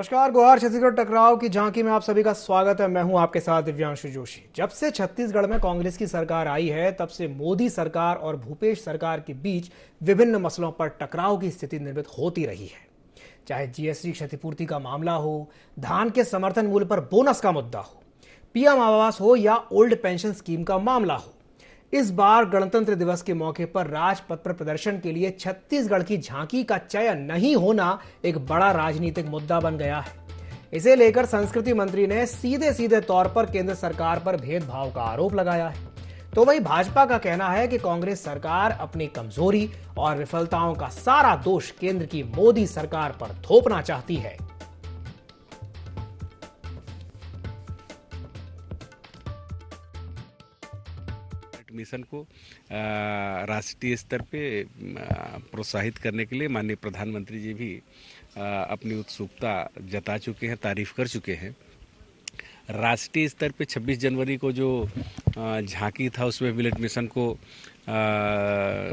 नमस्कार। गुहार छत्तीसगढ़ टकराव की झांकी में आप सभी का स्वागत है। मैं हूं आपके साथ दिव्यांशु जोशी। जब से छत्तीसगढ़ में कांग्रेस की सरकार आई है तब से मोदी सरकार और भूपेश सरकार के बीच विभिन्न मसलों पर टकराव की स्थिति निर्मित होती रही है। चाहे जीएसटी क्षतिपूर्ति का मामला हो, धान के समर्थन मूल्य पर बोनस का मुद्दा हो, पीएम आवास हो या ओल्ड पेंशन स्कीम का मामला हो, इस बार गणतंत्र दिवस के मौके पर राजपथ पर प्रदर्शन के लिए छत्तीसगढ़ की झांकी का चयन नहीं होना एक बड़ा राजनीतिक मुद्दा बन गया है। इसे लेकर संस्कृति मंत्री ने सीधे सीधे तौर पर केंद्र सरकार पर भेदभाव का आरोप लगाया है। तो वहीं भाजपा का कहना है कि कांग्रेस सरकार अपनी कमजोरी और विफलताओं का सारा दोष केंद्र की मोदी सरकार पर थोपना चाहती है। मिशन को राष्ट्रीय स्तर पे प्रोत्साहित करने के लिए माननीय प्रधानमंत्री जी भी अपनी उत्सुकता जता चुके हैं, तारीफ कर चुके हैं। राष्ट्रीय स्तर पे 26 जनवरी को जो झांकी था उसमें मिलेट मिशन को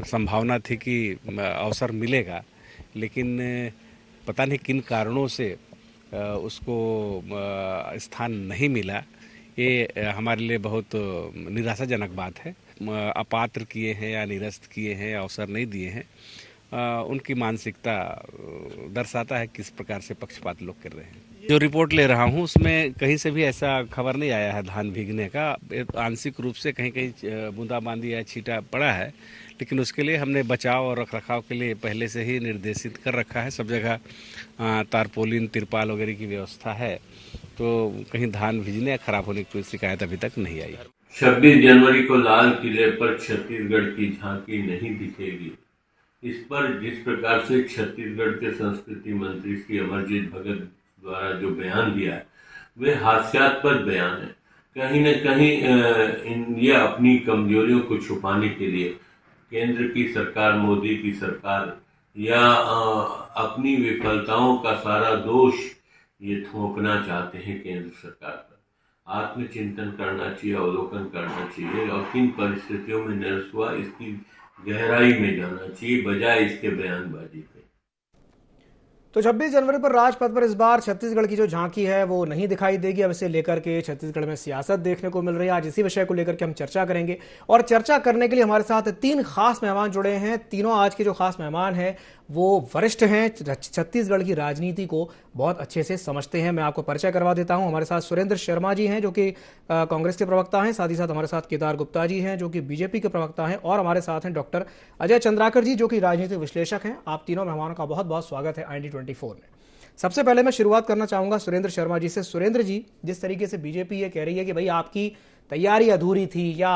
संभावना थी कि अवसर मिलेगा, लेकिन पता नहीं किन कारणों से उसको स्थान नहीं मिला। ये हमारे लिए बहुत निराशाजनक बात है। अपात्र किए हैं या निरस्त किए हैं या अवसर नहीं दिए हैं, उनकी मानसिकता दर्शाता है किस प्रकार से पक्षपात लोग कर रहे हैं। जो रिपोर्ट ले रहा हूँ उसमें कहीं से भी ऐसा खबर नहीं आया है धान भीगने का। आंशिक रूप से कहीं कहीं बूंदाबांदी या छींटा पड़ा है, लेकिन उसके लिए हमने बचाव और रखरखाव के लिए पहले से ही निर्देशित कर रखा है। सब जगह तारपोलिन, तिरपाल वगैरह की व्यवस्था है, तो कहीं धान भीजने या खराब होने की कोई शिकायत अभी तक नहीं आई। 26 जनवरी को लाल किले पर छत्तीसगढ़ की झांकी नहीं दिखेगी। इस पर जिस प्रकार से छत्तीसगढ़ के संस्कृति मंत्री श्री अमरजीत भगत द्वारा जो बयान दिया है वे हास्यास्पद बयान है। कहीं न कहीं ये अपनी कमजोरियों को छुपाने के लिए केंद्र की सरकार, मोदी की सरकार या अपनी विफलताओं का सारा दोष ये थोपना चाहते हैं केंद्र सरकार पर। आत्मचिंतन करना चाहिए, अवलोकन करना चाहिए और किन परिस्थितियों में निरस्त हुआ इसकी गहराई में जाना चाहिए, बजाय इसके बयानबाजी के। तो 26 जनवरी पर राजपथ पर इस बार छत्तीसगढ़ की जो झांकी है वो नहीं दिखाई देगी। अब इसे लेकर के छत्तीसगढ़ में सियासत देखने को मिल रही है। आज इसी विषय को लेकर के हम चर्चा करेंगे और चर्चा करने के लिए हमारे साथ 3 खास मेहमान जुड़े हैं। तीनों आज के जो खास मेहमान हैं वो वरिष्ठ हैं, छत्तीसगढ़ की राजनीति को बहुत अच्छे से समझते हैं। मैं आपको परिचय करवा देता हूं। हमारे साथ सुरेंद्र शर्मा जी हैं जो कि कांग्रेस के प्रवक्ता हैं, साथ ही साथ हमारे साथ केदार गुप्ता जी हैं जो कि बीजेपी के प्रवक्ता हैं, और हमारे साथ हैं डॉक्टर अजय चंद्राकर जी जो कि राजनीतिक विश्लेषक हैं। आप तीनों मेहमानों का बहुत बहुत स्वागत है IND24 में। सबसे पहले मैं शुरुआत करना चाहूंगा सुरेंद्र शर्मा जी से। सुरेंद्र जी, जिस तरीके से बीजेपी ये कह रही है कि भाई आपकी तैयारी अधूरी थी या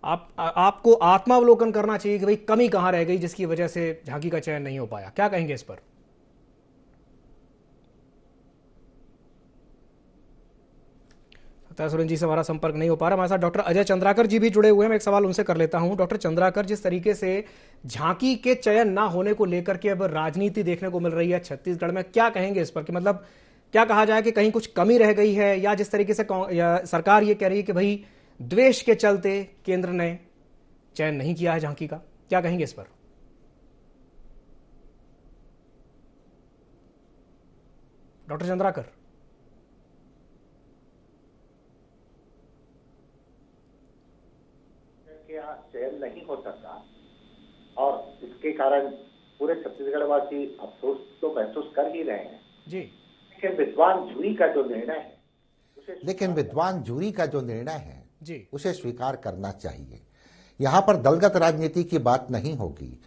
आपको आत्मावलोकन करना चाहिए कि भाई कमी कहां रह गई जिसकी वजह से झांकी का चयन नहीं हो पाया, क्या कहेंगे इस पर? सुरेंद्र जी से हमारा संपर्क नहीं हो पा रहा। हमारे साथ डॉक्टर अजय चंद्राकर जी भी जुड़े हुए हैं। मैं एक सवाल उनसे कर लेता हूं। डॉक्टर चंद्राकर, जिस तरीके से झांकी के चयन ना होने को लेकर के अब राजनीति देखने को मिल रही है छत्तीसगढ़ में, क्या कहेंगे इस पर? कि मतलब क्या कहा जाए कि कहीं कुछ कमी रह गई है, या जिस तरीके से सरकार ये कह रही है कि भाई द्वेष के चलते केंद्र ने चयन नहीं किया है झांकी का, क्या कहेंगे इस पर? डॉक्टर चंद्राकर। चयन नहीं हो सका और इसके कारण पूरे छत्तीसगढ़ वासी अफसोस तो महसूस कर ही रहे हैं जी। लेकिन विद्वान जूरी का जो निर्णय है जी, उसे स्वीकार करना चाहिए। यहाँ पर दलगत राजनीति की बात नहीं होगी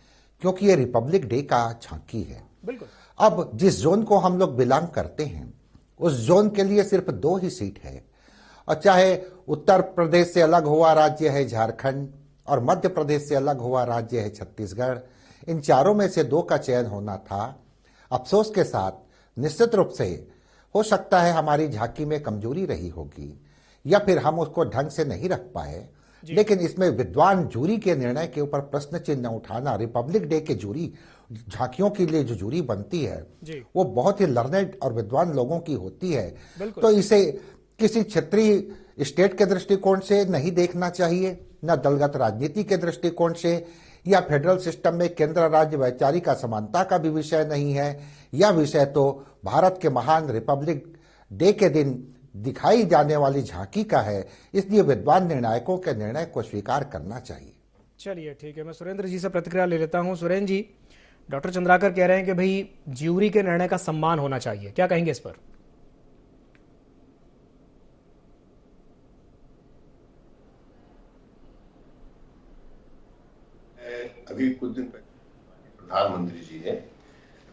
क्योंकि ये रिपब्लिक डे का झांकी है। बिल्कुल। अब जिस जोन को हम लोग बिलोंग करते हैं उस जोन के लिए सिर्फ 2 ही सीट है, और चाहे उत्तर प्रदेश से अलग हुआ राज्य है झारखंड और मध्य प्रदेश से अलग हुआ राज्य है छत्तीसगढ़, इन चारों में से 2 का चयन होना था। अफसोस के साथ निश्चित रूप से हो सकता है हमारी झांकी में कमजोरी रही होगी या फिर हम उसको ढंग से नहीं रख पाए, लेकिन इसमें विद्वान जूरी के निर्णय के ऊपर प्रश्न चिन्ह उठाना, रिपब्लिक डे के जूरी झांकियों के लिए जो जूरी बनती है वो बहुत ही लर्नेड और विद्वान लोगों की होती है, तो इसे किसी क्षेत्रीय स्टेट के दृष्टिकोण से नहीं देखना चाहिए, न दलगत राजनीति के दृष्टिकोण से। या फेडरल सिस्टम में केंद्र राज्य वैचारिक असमानता का भी विषय नहीं है। यह विषय तो भारत के महान रिपब्लिक डे के दिन दिखाई जाने वाली झांकी का है। इसलिए विद्वान निर्णायकों के निर्णय को स्वीकार करना चाहिए। चलिए ठीक है, मैं सुरेंद्र जी से प्रतिक्रिया ले लेता हूं। सुरेंद्र जी, डॉक्टर चंद्राकर कह रहे हैं कि भाई ज्यूरी के निर्णय का सम्मान होना चाहिए, क्या कहेंगे इस पर? अभी कुछ दिन पहले प्रधानमंत्री जी ने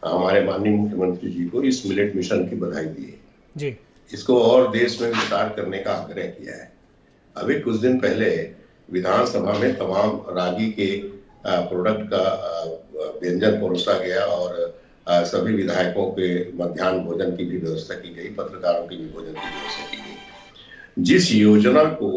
हमारे माननीय मुख्यमंत्री जी को इस मिलेट मिशन की बधाई दी है जी। इसको और देश में विस्तार करने का आग्रह किया है। अभी कुछ दिन पहले विधानसभा में तमाम रागी के प्रोडक्ट का व्यंजन परोसा गया और सभी विधायकों के मध्याह्न भोजन की भी व्यवस्था की गई, पत्रकारों की भी भोजन की व्यवस्था की गई। जिस योजना को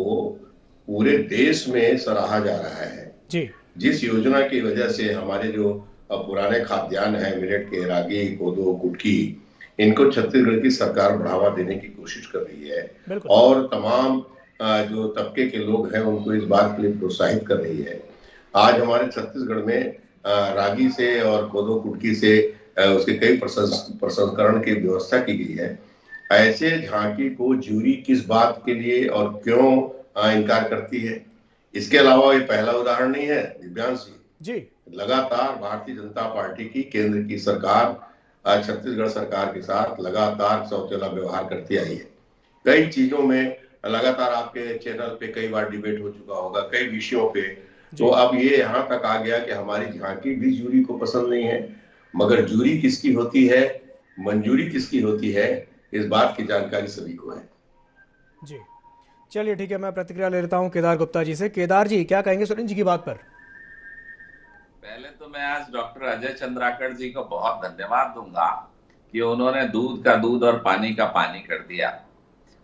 पूरे देश में सराहा जा रहा है जी, जिस योजना की वजह से हमारे जो पुराने खाद्यान्न है, मिलेट के, रागी, कोदो, कुटकी, इनको छत्तीसगढ़ की सरकार बढ़ावा देने की कोशिश कर रही है और तमाम जो तबके के लोग हैं उनको इस बात के लिए प्रोत्साहित कर रही है। आज हमारे छत्तीसगढ़ में रागी से और कोदो, कुटकी से उसके कई प्रसंस्करण की व्यवस्था की गई है। ऐसे झांकी को ज्यूरी किस बात के लिए और क्यों इनकार करती है? इसके अलावा ये पहला उदाहरण नहीं है दिव्यांश जी। लगातार भारतीय जनता पार्टी की केंद्र की सरकार छत्तीसगढ़ सरकार के साथ लगातार सौतेला व्यवहार करती आई है। कई चीजों में लगातार आपके चैनल पे कई बार डिबेट हो चुका होगा, कई विषयों पे। तो अब ये यहाँ तक आ गया कि हमारी झांकी भी ज्यूरी को पसंद नहीं है। मगर ज्यूरी किसकी होती है, मंजूरी किसकी होती है, इस बात की जानकारी सभी को है जी। चलिए ठीक है, मैं प्रतिक्रिया ले लेता हूं केदार गुप्ता जी से। केदार जी, क्या कहेंगे सुरेंद्र जी की बात पर? पहले तो मैं आज डॉक्टर अजय चंद्राकर जी को बहुत धन्यवाद दूंगा कि उन्होंने दूध का दूध और पानी का पानी कर दिया।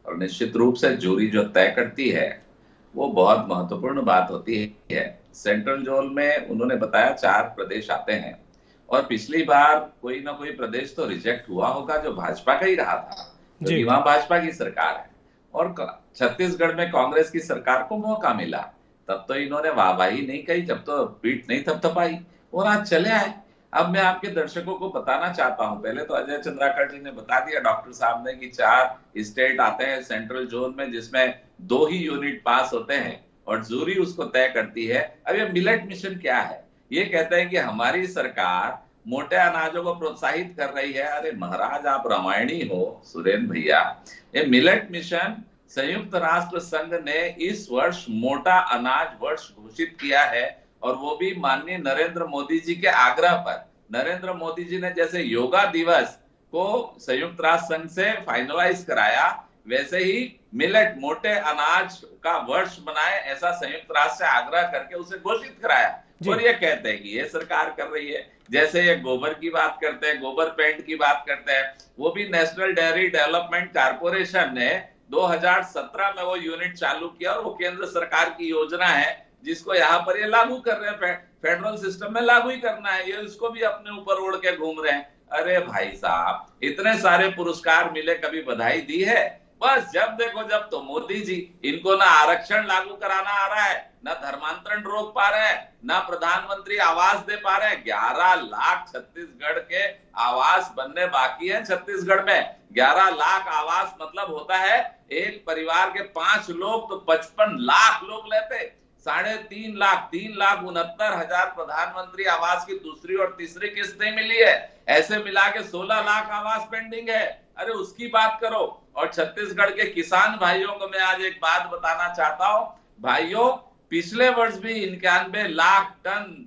और निश्चित रूप से ज्यूरी जो तय करती है वो बहुत महत्वपूर्ण बात होती है। सेंट्रल जोन में उन्होंने बताया 4 प्रदेश आते हैं और पिछली बार कोई ना कोई प्रदेश तो रिजेक्ट हुआ होगा जो भाजपा का ही रहा था, क्योंकि वहां भाजपा की सरकार है और छत्तीसगढ़ में कांग्रेस की सरकार को मौका मिला। तब तो इन्होंने वाहवाही नहीं कही, जब तो पीठ नहीं थपथपाई और आज चले आए। अब मैं आपके दर्शकों को बताना चाहता हूं, पहले तो अजय चंद्राकर जी ने बता दिया डॉक्टर साहब ने कि 4 स्टेट आते हैं सेंट्रल जोन में जिसमें 2 ही यूनिट पास होते हैं और ज्यूरी उसको तय करती है। अब ये मिलेट मिशन क्या है? ये कहते हैं कि हमारी सरकार मोटे अनाजों को प्रोत्साहित कर रही है। अरे महाराज, आप रामायणी हो सुरेंद्र भैया। ये मिलेट मिशन संयुक्त राष्ट्र संघ ने इस वर्ष मोटा अनाज वर्ष घोषित किया है और वो भी माननीय नरेंद्र मोदी जी के आग्रह पर। नरेंद्र मोदी जी ने जैसे योगा दिवस को संयुक्त राष्ट्र संघ से फाइनलाइज कराया, वैसे ही मिलेट मोटे अनाज का वर्ष बनाए, ऐसा संयुक्त राष्ट्र से आग्रह करके उसे घोषित कराया। और ये कहते हैं कि ये सरकार कर रही है। जैसे ये गोबर की बात करते हैं, गोबर पेंट की बात करते हैं, वो भी नेशनल डेयरी डेवलपमेंट कारपोरेशन ने 2017 में वो यूनिट चालू किया और वो केंद्र सरकार की योजना है जिसको यहाँ पर ये लागू कर रहे हैं। फेडरल सिस्टम में लागू ही करना है, ये इसको भी अपने ऊपर ओढ़ के घूम रहे हैं। अरे भाई साहब, इतने सारे पुरस्कार मिले, कभी बधाई दी है? बस जब देखो जब तो मोदी जी, इनको ना आरक्षण लागू कराना आ रहा है, ना धर्मांतरण रोक पा रहे हैं, ना प्रधानमंत्री आवास दे पा रहे हैं। 11 लाख छत्तीसगढ़ के आवास बनने बाकी है। छत्तीसगढ़ में 11 लाख आवास मतलब होता है एक परिवार के 5 लोग तो 55 लाख लोग लेते। 3.5 लाख 3,69,000 प्रधानमंत्री आवास की दूसरी और तीसरी किस्तें मिली है। ऐसे मिला के 16 लाख आवास पेंडिंग है। अरे उसकी बात करो। और छत्तीसगढ़ के किसान भाइयों को मैं आज एक बात बताना चाहता हूं। भाइयों, पिछले वर्ष भी 91 लाख टन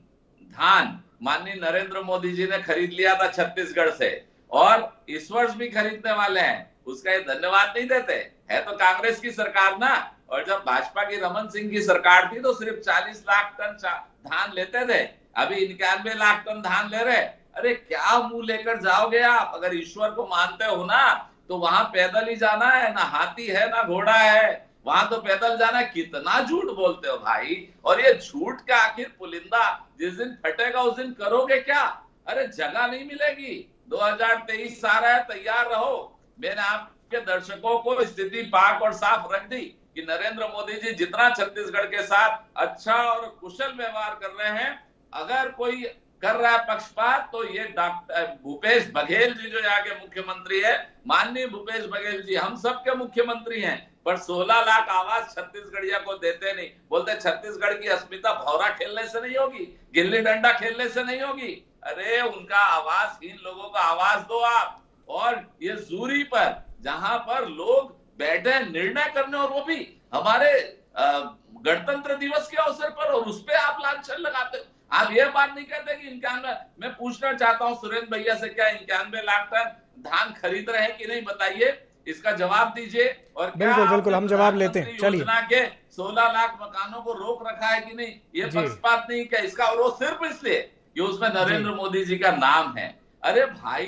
धान माननीय नरेंद्र मोदी जी ने खरीद लिया था छत्तीसगढ़ से और इस वर्ष भी खरीदने वाले हैं। उसका ये धन्यवाद नहीं देते? है तो कांग्रेस की सरकार ना। और जब भाजपा की रमन सिंह की सरकार थी तो सिर्फ 40 लाख टन धान लेते थे, अभी 91 लाख टन धान ले रहे। अरे क्या मुंह लेकर जाओगे आप? अगर ईश्वर को मानते हो ना तो वहां पैदल ही जाना है, ना हाथी है ना घोड़ा है, वहां तो पैदल जाना है। कितना झूठ बोलते हो भाई। और ये झूठ का आखिर पुलिंदा जिस दिन फटेगा उस दिन करोगे क्या? अरे जगह नहीं मिलेगी। 2023 आ रहा है, तैयार रहो। मैंने आपके दर्शकों को स्थिति पाक और साफ रख दी कि नरेंद्र मोदी जी जितना छत्तीसगढ़ के साथ अच्छा और कुशल व्यवहार कर रहे हैं, अगर कोई कर रहा है पक्षपात तो ये डॉक्टर भूपेश बघेल जी जो यहाँ के मुख्यमंत्री है, माननीय भूपेश बघेल जी हम सबके मुख्यमंत्री हैं, पर 16 लाख आवाज छत्तीसगढ़िया को देते नहीं। बोलते छत्तीसगढ़ की अस्मिता भौरा खेलने से नहीं होगी, गिल्ली डंडा खेलने से नहीं होगी। अरे उनका आवाजहीन लोगों का आवाज दो आप। और ये जूरी पर जहां पर लोग बैठे निर्णय करने, और वो भी हमारे गणतंत्र दिवस के अवसर पर, और उस पर आप लांछन लगाते हो। आप ये बात नहीं कहते कि 91, मैं पूछना चाहता हूं सुरेंद्र भैया से, क्या 91 लाख टन धान खरीद रहे हैं कि नहीं, बताइए, इसका जवाब दीजिए। और बिल्कुल बिल्कुल हम जवाब लेते हैं। चलिए, योजना के 16 लाख मकानों को रोक रखा है कि नहीं, ये पक्षपात नहीं क्या इसका? और वो सिर्फ इसलिए कि उसमें नरेंद्र मोदी जी का नाम है। अरे भाई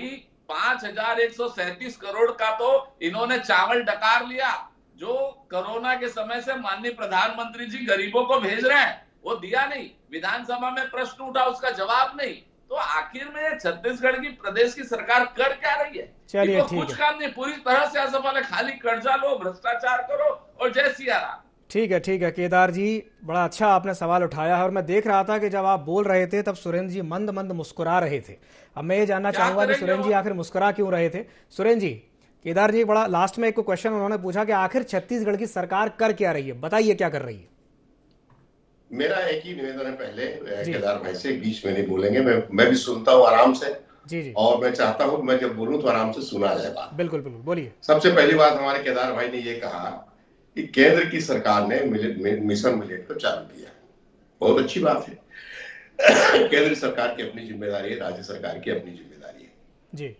5137 करोड़ का तो इन्होंने चावल डकार लिया, जो कोरोना के समय से माननीय प्रधानमंत्री जी गरीबों को भेज रहे हैं, वो दिया नहीं। विधानसभा में प्रश्न उठा, उसका जवाब नहीं। तो आखिर में छत्तीसगढ़ की प्रदेश की सरकार कर क्या रही है? चलिए, ठीक कुछ काम नहीं, पूरी तरह से असफल है। खाली कर्जा लो, भ्रष्टाचार करो और जय सिया राम। ठीक है केदार जी, बड़ा अच्छा आपने सवाल उठाया है। और मैं देख रहा था कि जब आप बोल रहे थे तब सुरेंद्र जी मंद मंद मुस्कुरा रहे थे। अब मैं ये जानना चाहूंगा कि सुरेंद्र जी आखिर मुस्कुरा क्यों रहे थे? सुरेंद्र जी, केदार जी बड़ा लास्ट में एक क्वेश्चन उन्होंने पूछा कि आखिर छत्तीसगढ़ की सरकार कर क्या रही है, बताइए क्या कर रही है? मेरा एक ही निवेदन है, पहले केदार भाई से, बीच में नहीं बोलेंगे, मैं भी सुनता हूँ आराम से। जी। और मैं चाहता हूँ मैं जब बोलूं तो आराम से सुना जाए बात। बिल्कुल बोलिए। सबसे पहली बात, हमारे केदार भाई ने ये कहा कि केंद्र की सरकार ने मिशन मिलेट को चालू किया। बहुत अच्छी बात है। केंद्र सरकार की अपनी जिम्मेदारी है, राज्य सरकार की अपनी जिम्मेदारी है जी।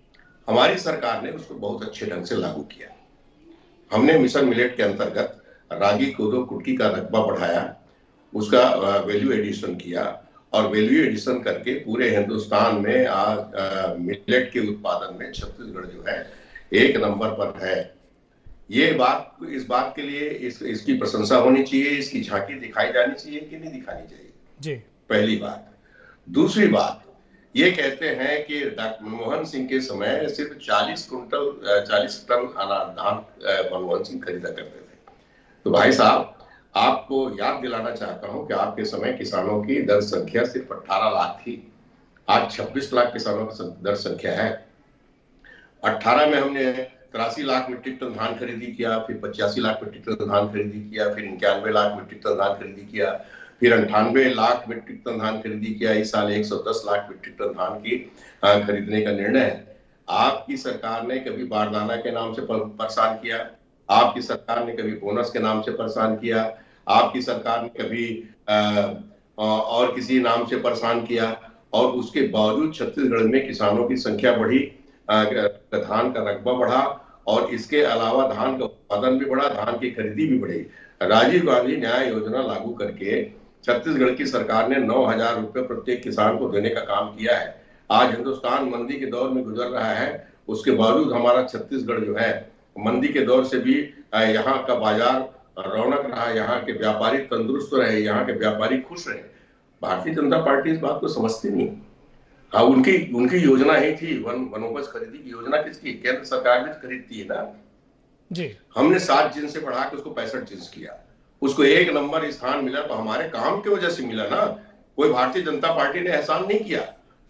हमारी सरकार ने उसको बहुत अच्छे ढंग से लागू किया। हमने मिशन मिलेट के अंतर्गत रागी, कोदो, कुटकी का रकबा बढ़ाया, उसका वैल्यू एडिशन किया, और वैल्यू एडिशन करके पूरे हिंदुस्तान में आज मिलेट के उत्पादन में छत्तीसगढ़ जो है 1 नंबर पर है। ये बात, इस बात के लिए इसकी प्रशंसा होनी चाहिए, इसकी झांकी दिखाई जानी चाहिए कि नहीं दिखानी चाहिए जी। पहली बात। दूसरी बात, ये कहते हैं कि डॉक्टर मनमोहन सिंह के समय सिर्फ 40 टन अनाज धान मनमोहन सिंह खरीदा करते थे। तो भाई साहब, आपको याद दिलाना चाहता हूं कि आपके समय किसानों की दर संख्या सिर्फ 18 लाख थी। आज 26 लाख किसानों की दर संख्या है। 18 में हमने 83 लाख मीट्रिक टन धान खरीदी किया, फिर 85 लाख मीट्रिक टन धान खरीदी किया, फिर 91 लाख मीट्रिक टन धान खरीदी किया, फिर 98 लाख मीट्रिक टन धान खरीदी किया। इस साल 110 लाख मीट्रिक टन धान की खरीदने का निर्णय है। आपकी सरकार ने कभी बारदाना के नाम से परेशान किया, आपकी सरकार ने कभी बोनस के नाम से परेशान किया, आपकी सरकार ने कभी और किसी नाम से परेशान किया, और उसके बावजूद छत्तीसगढ़ में किसानों की संख्या बढ़ी, धान का रकबा बढ़ा, और इसके अलावा धान का उत्पादन भी बढ़ा, धान की खरीदी भी बढ़ी। राजीव गांधी न्याय योजना लागू करके छत्तीसगढ़ की सरकार ने 9,000 रुपए प्रत्येक किसान को देने का काम किया है। आज हिंदुस्तान मंदी के दौर में गुजर रहा है, उसके बावजूद हमारा छत्तीसगढ़ जो है मंदी के दौर से भी यहाँ का बाजार रौनक रहा, यहाँ के व्यापारी तंदुरुस्त रहे, यहाँ के व्यापारी खुश रहे। भारतीय जनता पार्टी इस बात को समझती नहीं। हाँ, उनकी योजना ही थी वनोपज खरीदी की योजना। किसकी? केंद्र सरकार भी खरीदती है ना जी। हमने 7 जिन्स से बढ़ा के उसको 65 जिन्स किया, उसको 1 नंबर स्थान मिला, तो हमारे काम की वजह से मिला ना, कोई भारतीय जनता पार्टी ने एहसान नहीं किया।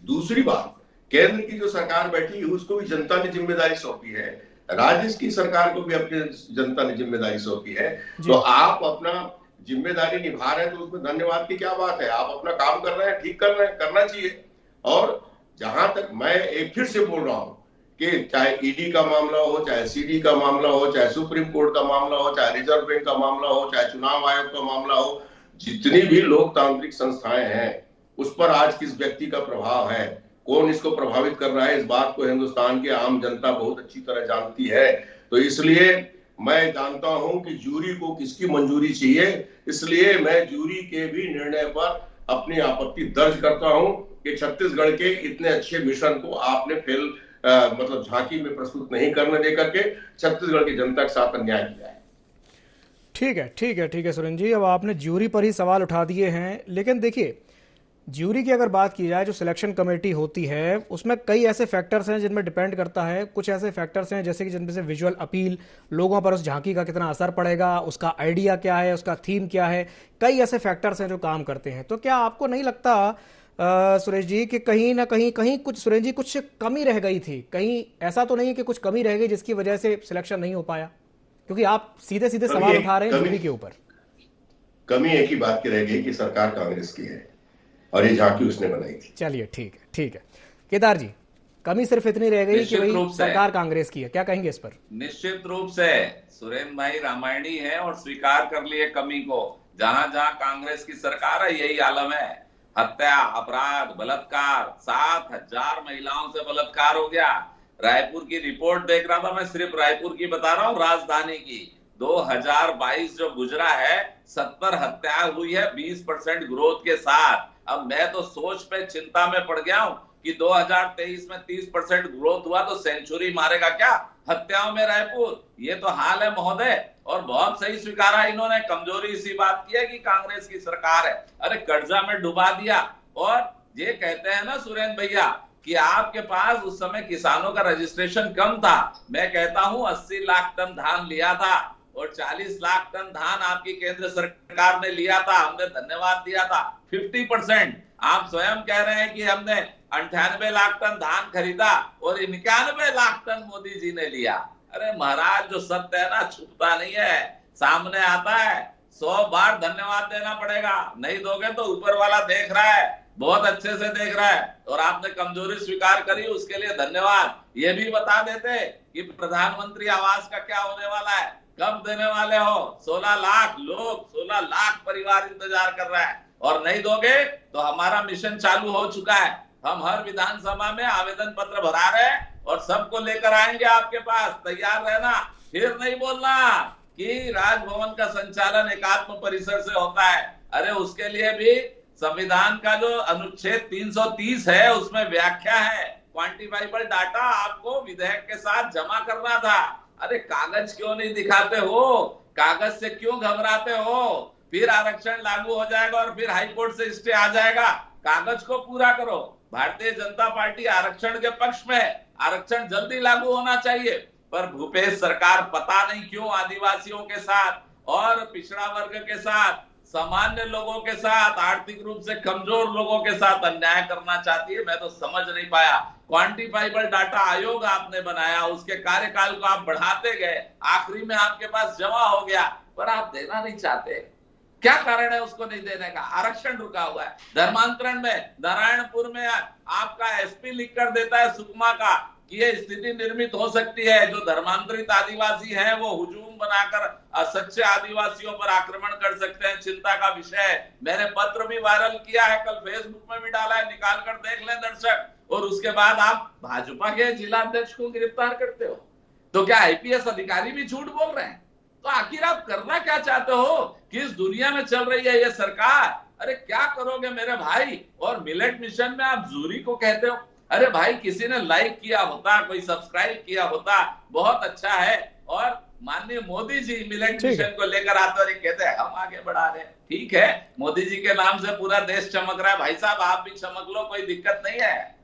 दूसरी बात, केंद्र की जो सरकार बैठी है उसको भी जनता ने जिम्मेदारी सौंपी है, राज्य की सरकार को भी अपनी जनता ने जिम्मेदारी सौंपी है। तो आप अपना जिम्मेदारी निभा रहे हैं, तो उसमें धन्यवाद की क्या बात है? आप अपना काम कर रहे हैं, ठीक कर रहे हैं, करना चाहिए। और जहां तक मैं एक फिर से बोल रहा हूं कि चाहे ईडी का मामला हो, चाहे सीडी का मामला हो, चाहे सुप्रीम कोर्ट का मामला हो, चाहे रिजर्व बैंक का मामला हो, चाहे चुनाव आयोग का मामला हो, जितनी भी लोकतांत्रिक संस्थाएं हैं उस पर आज किस व्यक्ति का प्रभाव है, कौन इसको प्रभावित कर रहा है, इस बात को हिंदुस्तान की आम जनता बहुत अच्छी तरह जानती है। तो इसलिए मैं जानता हूं कि जूरी को किसकी मंजूरी चाहिए, इसलिए मैं जूरी के भी निर्णय पर अपनी आपत्ति दर्ज करता हूं कि छत्तीसगढ़ के इतने अच्छे मिशन को आपने मतलब झांकी में प्रस्तुत नहीं करने दे करके छत्तीसगढ़ की जनता के साथ अन्याय किया है। ठीक है सुरेंद्र जी, अब आपने ज्यूरी पर ही सवाल उठा दिए हैं, लेकिन देखिए ज्यूरी की अगर बात की जाए, जो सिलेक्शन कमेटी होती है उसमें कई ऐसे फैक्टर्स हैं जिनमें डिपेंड करता है। कुछ ऐसे फैक्टर्स हैं जैसे कि जिनमें से विजुअल अपील, लोगों पर उस झांकी का कितना असर पड़ेगा, उसका आइडिया क्या है, उसका थीम क्या है, कई ऐसे फैक्टर्स हैं जो काम करते हैं। तो क्या आपको नहीं लगता सुरेश जी कि कहीं ना कहीं कुछ, सुरेश जी, कुछ कमी रह गई थी कहीं? ऐसा तो नहीं है कि कुछ कमी रह गई जिसकी वजह से सिलेक्शन नहीं हो पाया? क्योंकि आप सीधे सीधे सवाल उठा रहे हैं जूरी के ऊपर। कमी एक ही बात की रह गई कि सरकार कांग्रेस की है और ये झांकी उसने बनाई थी। चलिए ठीक है, ठीक है। केदार जी, कमी सिर्फ इतनी रह गई कि भाई सरकार कांग्रेस की है, क्या कहेंगे इस पर? निश्चित रूप से सुरेंद्र भाई रामायणी है और स्वीकार कर लिए कमी को। जहां जहां कांग्रेस की सरकार है यही आलम है। हत्या, अपराध, बलात्कार, 7,000 महिलाओं से बलात्कार हो गया। रायपुर की रिपोर्ट देख रहा था मैं, सिर्फ रायपुर की बता रहा हूँ, राजधानी की 2022 जो गुजरा है 70 हत्याएं हुई है 20% ग्रोथ के साथ। अब मैं तो सोच पे चिंता में पड़ गया हूं कि 2023 में 30% ग्रोथ हुआ तो सेंचुरी मारेगा क्या हत्याओं में रायपुर? ये तो हाल है महोदय। और बहुत सही स्वीकारा इन्होंने, कमजोरी इसी बात की है कि कांग्रेस की सरकार है। अरे कर्जा में डुबा दिया। और ये कहते हैं ना सुरेंद्र भैया कि आपके पास उस समय किसानों का रजिस्ट्रेशन कम था। मैं कहता हूं 80 लाख टन धान लिया था और 40 लाख टन धान आपकी केंद्र सरकार ने लिया था, हमने धन्यवाद दिया था। 50% आप स्वयं कह रहे हैं कि हमने 98 लाख टन धान खरीदा और 91 लाख टन मोदी जी ने लिया। अरे महाराज, जो सत्य है ना छुपता नहीं है, सामने आता है। 100 बार धन्यवाद देना पड़ेगा, नहीं दोगे तो ऊपर वाला देख रहा है, बहुत अच्छे से देख रहा है। और आपने कमजोरी स्वीकार करी, उसके लिए धन्यवाद। ये भी बता देते कि प्रधानमंत्री आवास का क्या होने वाला है, कब देने वाले हो। 16 लाख लोग, 16 लाख परिवार इंतजार कर रहा है और नहीं दोगे तो हमारा मिशन चालू हो चुका है। हम हर विधानसभा में आवेदन पत्र भरा रहे हैं और सबको लेकर आएंगे आपके पास, तैयार रहना। फिर नहीं बोलना कि राजभवन का संचालन एकात्म परिसर से होता है। अरे उसके लिए भी संविधान का जो अनुच्छेद 330 है उसमें व्याख्या है, क्वांटिफाइबल डाटा आपको विधेयक के साथ जमा करना था। अरे कागज क्यों नहीं दिखाते हो? कागज से क्यों घबराते हो? फिर आरक्षण लागू हो जाएगा और फिर हाईकोर्ट से स्टे आ जाएगा। कागज को पूरा करो। भारतीय जनता पार्टी आरक्षण के पक्ष में, आरक्षण जल्दी लागू होना चाहिए। पर भूपेश सरकार पता नहीं क्यों आदिवासियों के साथ और पिछड़ा वर्ग के साथ, सामान्य लोगों के साथ, आर्थिक रूप से कमजोर लोगों के साथ अन्याय करना चाहती है। मैं तो समझ नहीं पाया। क्वांटिफाइबल डाटा आयोग आपने बनाया, उसके कार्यकाल को आप बढ़ाते गए, आखिरी में आपके पास जमा हो गया, पर आप देना नहीं चाहते। क्या कारण है उसको नहीं देने का? आरक्षण रुका हुआ है। धर्मांतरण में नारायणपुर में आपका एसपी लिख कर देता है सुकमा का कि ये स्थिति निर्मित हो सकती है, जो धर्मांतरित आदिवासी हैं वो हुजूम बनाकर सच्चे आदिवासियों पर आक्रमण कर सकते हैं। चिंता का विषय है। मैंने पत्र भी वायरल किया है, कल फेसबुक में भी डाला है, निकाल कर देख लें दर्शक। और उसके बाद आप भाजपा के जिला अध्यक्ष को गिरफ्तार करते हो, तो क्या आईपीएस अधिकारी भी झूठ बोल रहे हैं? तो आखिर आप करना क्या चाहते हो? किस दुनिया में चल रही है ये सरकार? अरे क्या करोगे मेरे भाई? और मिलेट मिशन में आप जूरी को कहते हो। अरे भाई, किसी ने लाइक किया होता, कोई सब्सक्राइब किया होता, बहुत अच्छा है। और माननीय मोदी जी मिलेट मिशन को लेकर आते और कहते हैं हम आगे बढ़ा रहे हैं। ठीक है, मोदी जी के नाम से पूरा देश चमक रहा है। भाई साहब, आप भी चमक लो, कोई दिक्कत नहीं है।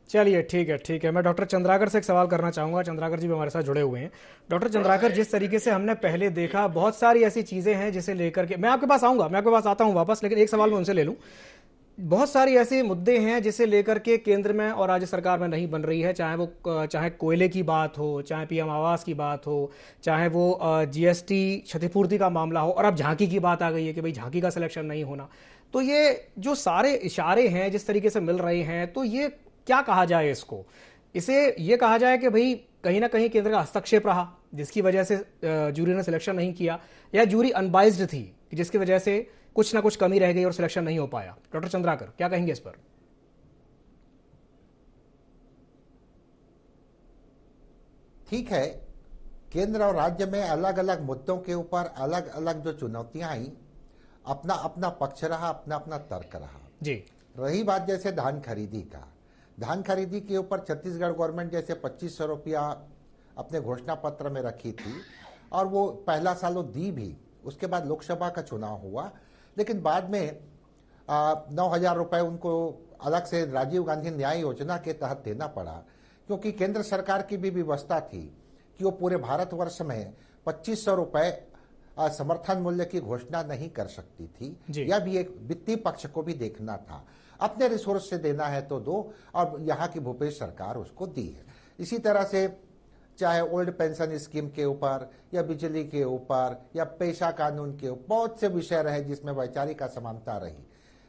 चलिए ठीक है, ठीक है। मैं डॉक्टर चंद्राकर से एक सवाल करना चाहूँगा। चंद्राकर जी भी हमारे साथ जुड़े हुए हैं। डॉक्टर चंद्राकर, जिस तरीके से हमने पहले देखा, बहुत सारी ऐसी चीज़ें हैं जिसे लेकर के मैं आपके पास आऊँगा, मैं आपके पास आता हूँ वापस, लेकिन एक सवाल मैं उनसे ले लूँ। बहुत सारी ऐसे मुद्दे हैं जिसे लेकर के केंद्र में और राज्य सरकार में नहीं बन रही है, चाहे कोयले की बात हो, चाहे पीएम आवास की बात हो, चाहे वो जीएसटी क्षतिपूर्ति का मामला हो, और अब झांकी की बात आ गई है कि भाई झांकी का सिलेक्शन नहीं होना। तो ये जो सारे इशारे हैं जिस तरीके से मिल रहे हैं, तो ये क्या कहा जाए इसको? इसे ये कहा जाए कि भाई कहीं ना कहीं केंद्र का हस्तक्षेप रहा जिसकी वजह से जूरी ने सिलेक्शन नहीं किया, या जूरी अनबाइज्ड थी जिसकी वजह से कुछ ना कुछ कमी रह गई और सिलेक्शन नहीं हो पाया? डॉक्टर चंद्राकर, क्या कहेंगे इस पर? ठीक है, केंद्र और राज्य में अलग अलग मुद्दों के ऊपर अलग अलग जो चुनौतियां आई, अपना अपना पक्ष रहा, अपना अपना तर्क रहा जी। रही बात जैसे धान खरीदी का, धान खरीदी के ऊपर छत्तीसगढ़ गवर्नमेंट जैसे 2500 रुपया अपने घोषणा पत्र में रखी थी और वो पहला साल वो दी भी। उसके बाद लोकसभा का चुनाव हुआ, लेकिन बाद में 9,000 रुपये उनको अलग से राजीव गांधी न्याय योजना के तहत देना पड़ा, क्योंकि केंद्र सरकार की भी व्यवस्था थी कि वो पूरे भारतवर्ष में 2500 रुपये समर्थन मूल्य की घोषणा नहीं कर सकती थी। यह भी एक वित्तीय पक्ष को भी देखना था। अपने रिसोर्स से देना है तो दो, और यहाँ की भूपेश सरकार उसको दी है। इसी तरह से चाहे ओल्ड पेंशन स्कीम के ऊपर या बिजली के ऊपर या पेशा कानून के ऊपर बहुत से विषय रहे जिसमें वैचारिक असमानता रही,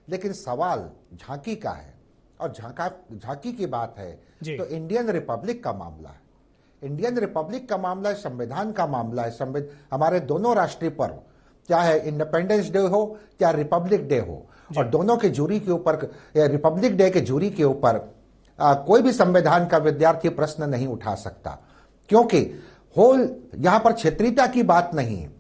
लेकिन सवाल झांकी का है। और झांकी की बात है तो इंडियन रिपब्लिक का मामला है। इंडियन रिपब्लिक का मामला है, संविधान का मामला है। हमारे दोनों राष्ट्रीय पर्व, चाहे इंडिपेंडेंस डे हो चाहे रिपब्लिक डे हो, और दोनों के जूरी के ऊपर, रिपब्लिक डे के जूरी के ऊपर कोई भी संविधान का विद्यार्थी प्रश्न नहीं उठा सकता, क्योंकि होल यहां पर क्षेत्रीयता की बात नहीं है।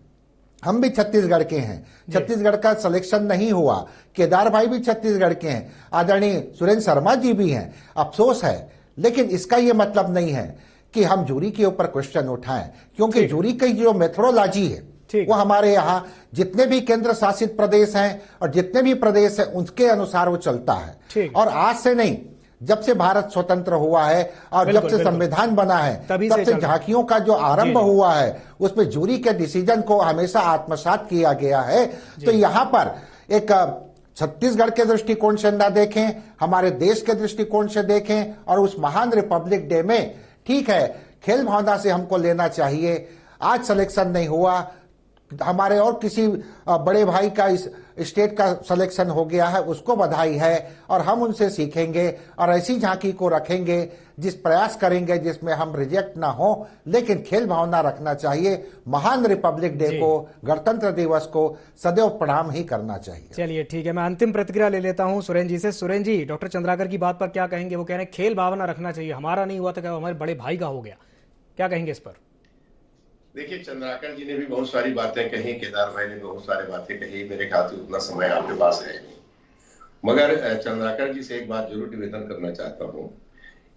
हम भी छत्तीसगढ़ के हैं, छत्तीसगढ़ का सिलेक्शन नहीं हुआ। केदार भाई भी छत्तीसगढ़ के हैं, आदरणीय सुरेंद्र शर्मा जी भी हैं। अफसोस है, लेकिन इसका यह मतलब नहीं है कि हम जूरी के ऊपर क्वेश्चन उठाएं, क्योंकि जूरी की जो मेथोडोलॉजी है वो हमारे यहाँ जितने भी केंद्र शासित प्रदेश हैं और जितने भी प्रदेश हैं उनके अनुसार वो चलता है। और आज से नहीं, जब से भारत स्वतंत्र हुआ है और जब से संविधान बना है तब से झांकियों का जो आरंभ हुआ है उसमें जूरी के डिसीजन को हमेशा आत्मसात किया गया है। तो यहाँ पर एक छत्तीसगढ़ के दृष्टिकोण से न देखें, हमारे देश के दृष्टिकोण से देखें, और उस महान रिपब्लिक डे में ठीक है खेल भावना से हमको लेना चाहिए। आज सिलेक्शन नहीं हुआ, हमारे और किसी बड़े भाई का इस स्टेट का सिलेक्शन हो गया है, उसको बधाई है, और हम उनसे सीखेंगे और ऐसी झांकी को रखेंगे जिस प्रयास करेंगे जिसमें हम रिजेक्ट ना हो, लेकिन खेल भावना रखना चाहिए। महान रिपब्लिक डे को, गणतंत्र दिवस को सदैव प्रणाम ही करना चाहिए। चलिए ठीक है, मैं अंतिम प्रतिक्रिया ले लेता हूं सुरेंद्र जी से। सुरेंद्र जी, डॉक्टर चंद्राकर की बात पर क्या कहेंगे? वो कह रहे हैं खेल भावना रखना चाहिए, हमारा नहीं हुआ तो क्या हमारे बड़े भाई का हो गया, क्या कहेंगे इस पर? देखिए, चंद्राकर जी ने भी बहुत सारी बातें कही, केदार भाई ने बहुत सारी बातें कही, मेरे ख्याल से उतना समय आपके पास है नहीं। मगर चंद्राकर जी से एक बात जरूर निवेदन करना चाहता हूँ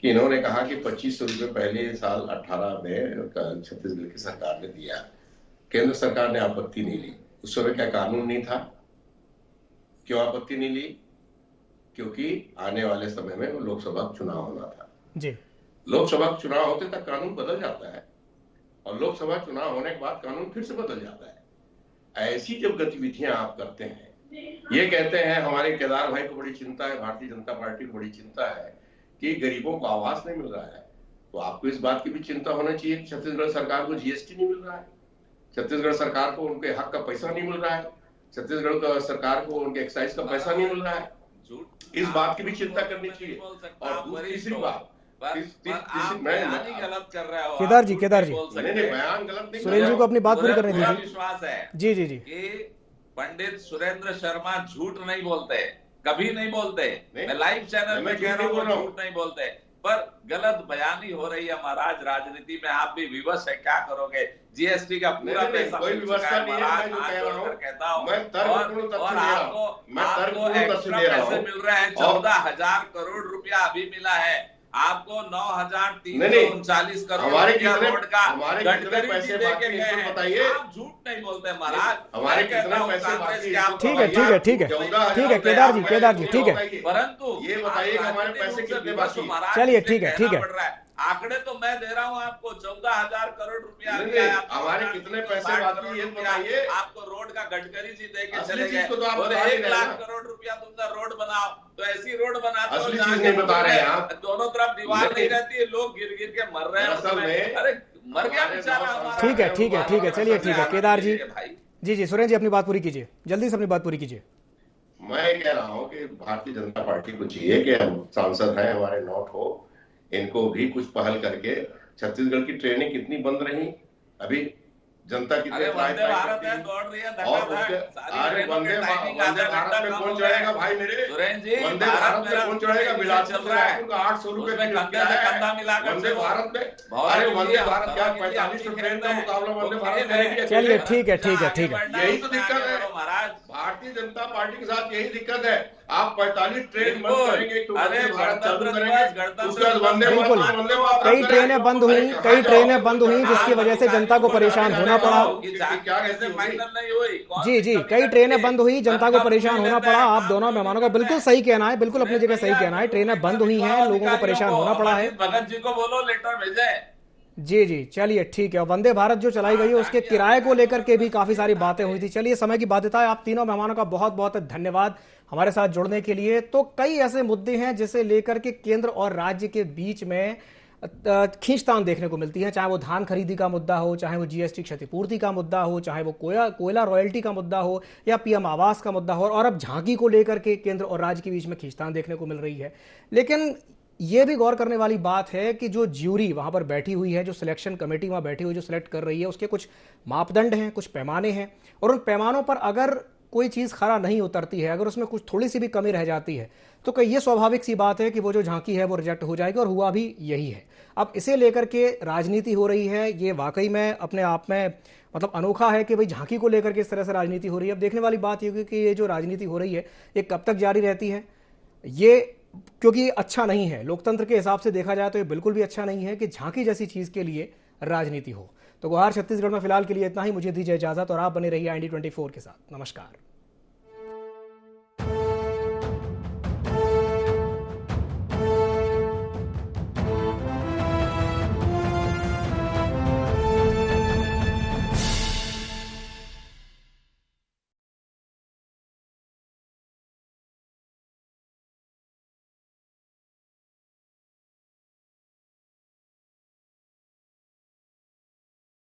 कि इन्होंने कहा कि 2500 रुपये पहले साल 18 में छत्तीसगढ़ की सरकार ने दिया, केंद्र सरकार ने आपत्ति नहीं ली। उस समय क्या कानून नहीं था? क्यों आपत्ति नहीं ली? क्योंकि आने वाले समय में लोकसभा चुनाव होना था जी। लोकसभा चुनाव होते तक कानून बदल जाता है, और लोकसभा चुनाव होने के बाद कानून फिर से बदल जाता है। ऐसी जब गतिविधियां आप करते हैं, ये कहते हैं हमारे केदार भाई को बड़ी चिंता है, भारतीय जनता पार्टी को बड़ी चिंता है कि गरीबों को आवास नहीं मिल रहा है, तो आपको इस बात की भी चिंता होना चाहिए कि छत्तीसगढ़ सरकार को जीएसटी नहीं मिल रहा है, छत्तीसगढ़ सरकार को उनके हक का पैसा नहीं मिल रहा है, छत्तीसगढ़ सरकार को उनके एक्साइज का पैसा नहीं मिल रहा है। इस बात की भी चिंता करनी चाहिए। और तीसरी बात, गलत कर रहे हो केदार जी, बयान गलत नहीं, सुरेंद्र जी को अपनी बात पूरी करने दीजिए। विश्वास है जी जी जी कि पंडित सुरेंद्र शर्मा झूठ नहीं बोलते, कभी नहीं बोलते। मैं लाइव चैनल में कह रहा हूँ झूठ नहीं बोलते, पर गलत बयानी हो रही है महाराज। राजनीति में आप भी विवश है, क्या करोगे? जीएसटी का पूरा पैसा कोई व्यवस्था नहीं है, मैं जो कह रहा हूँ कहता हूँ, मैं तर्कपूर्ण तथ्य दे रहा हूँ, मैं तर्कपूर्ण तथ्य दे रहा हूँ। मिल रहे हैं 14,000 करोड़ रुपया अभी मिला है आपको, 9,339 करोड़ हमारे रोड का कितने पैसे बाकी हैं बताइए। आप झूठ नहीं बोलते महाराज, हमारे कितने पैसे बाकी हैं? ठीक है ठीक है ठीक है ठीक है केदार जी ठीक है, परंतु ये बताइए कि हमारे पैसे कितने बाकी हैं? चलिए ठीक है ठीक है। आंकड़े तो मैं दे रहा हूँ आपको, 14,000 करोड़ रुपया हमारे कितने पैसे बाकी ये बताइए। आपको रोड का गडकरी जी दे के चले गए, और 1 लाख करोड़ रुपया तुमने रोड बनाओ, तो ऐसी रोड बनाते हो नहीं बता रहे हैं आप, दोनों तरफ दीवार नहीं रहती है, लोग गिर गिर के मर रहे हैं। अरे मर गया बेचारा। ठीक है ठीक है ठीक है, चलिए ठीक है केदार जी। जी जी सुरेंद्र जी अपनी बात पूरी कीजिए, जल्दी से अपनी बात पूरी कीजिए। मैं कह रहा हूँ कि भारतीय जनता पार्टी को चाहिए कि हम सांसद हैं, हमारे नोट हो, इनको भी कुछ पहल करके छत्तीसगढ़ की ट्रेनें कितनी बंद रही, अभी जनता कितने वंदे भारत है, दौड़ रही है, और अरे वंदे भारत में कौन चढ़ेगा भाई मेरे? वंदे भारत में कौन चढ़ेगा? बिलासपुर से रायपुर का 800 रुपए की कंधा है वंदे भारत में। अरे वंदे भारत क्या 45 ट्रेन का मुकाबला वंदे भारत करेगी? चलिए ठीक है ठीक है ठीक है, यही तो दिक्कत है महाराज, भारतीय जनता पार्टी के साथ यही दिक्कत है। आप 45 ट्रेन बंद करेंगे तो वंदे भारत चालू करेंगे, उसके बाद वंदे भारत, कई ट्रेनें बंद हुई जिसकी वजह से जनता को परेशान होना पड़ा। जी जी कई ट्रेनें बंद हुई, जनता को परेशान होना पड़ा। आप दोनों मेहमानों का बिल्कुल सही कहना है, बिल्कुल अपनी जगह सही कहना है, ट्रेनें बंद हुई हैं, लोगों को परेशान होना पड़ा है। भगत जी को बोलो लेटर भेजे, जी जी, चलिए ठीक है। और वंदे भारत जो चलाई गई है उसके किराए को लेकर के भी काफी सारी बातें हुई थी। चलिए, समय की बाध्यता है। आप तीनों मेहमानों का बहुत बहुत धन्यवाद हमारे साथ जुड़ने के लिए। तो कई ऐसे मुद्दे हैं जिसे लेकर के केंद्र और राज्य के बीच में खींचतान देखने को मिलती है, चाहे वो धान खरीदी का मुद्दा हो, चाहे वो जीएसटी क्षतिपूर्ति का मुद्दा हो, चाहे वो कोयला रॉयल्टी का मुद्दा हो, या पीएम आवास का मुद्दा हो, और अब झांकी को लेकर के केंद्र और राज्य के बीच में खींचतान देखने को मिल रही है। लेकिन ये भी गौर करने वाली बात है कि जो ज्यूरी वहां पर बैठी हुई है, जो सिलेक्शन कमेटी वहां बैठी हुई जो सिलेक्ट कर रही है, उसके कुछ मापदंड हैं, कुछ पैमाने हैं, और उन पैमानों पर अगर कोई चीज खरा नहीं उतरती है, अगर उसमें कुछ थोड़ी सी भी कमी रह जाती है, तो कई ये स्वाभाविक सी बात है कि वो जो झांकी है वो रिजेक्ट हो जाएगी, और हुआ भी यही है। अब इसे लेकर के राजनीति हो रही है, ये वाकई में अपने आप में मतलब अनोखा है कि भाई झांकी को लेकर के इस तरह से राजनीति हो रही है। अब देखने वाली बात ये होगी कि ये जो राजनीति हो रही है ये कब तक जारी रहती है, ये क्योंकि अच्छा नहीं है लोकतंत्र के हिसाब से देखा जाए, तो ये बिल्कुल भी अच्छा नहीं है कि झांकी जैसी चीज के लिए राजनीति हो। तो गुहार छत्तीसगढ़ में फिलहाल के लिए इतना ही। मुझे दीजिए इजाजत और आप बने रहिए IND24 के साथ। नमस्कार।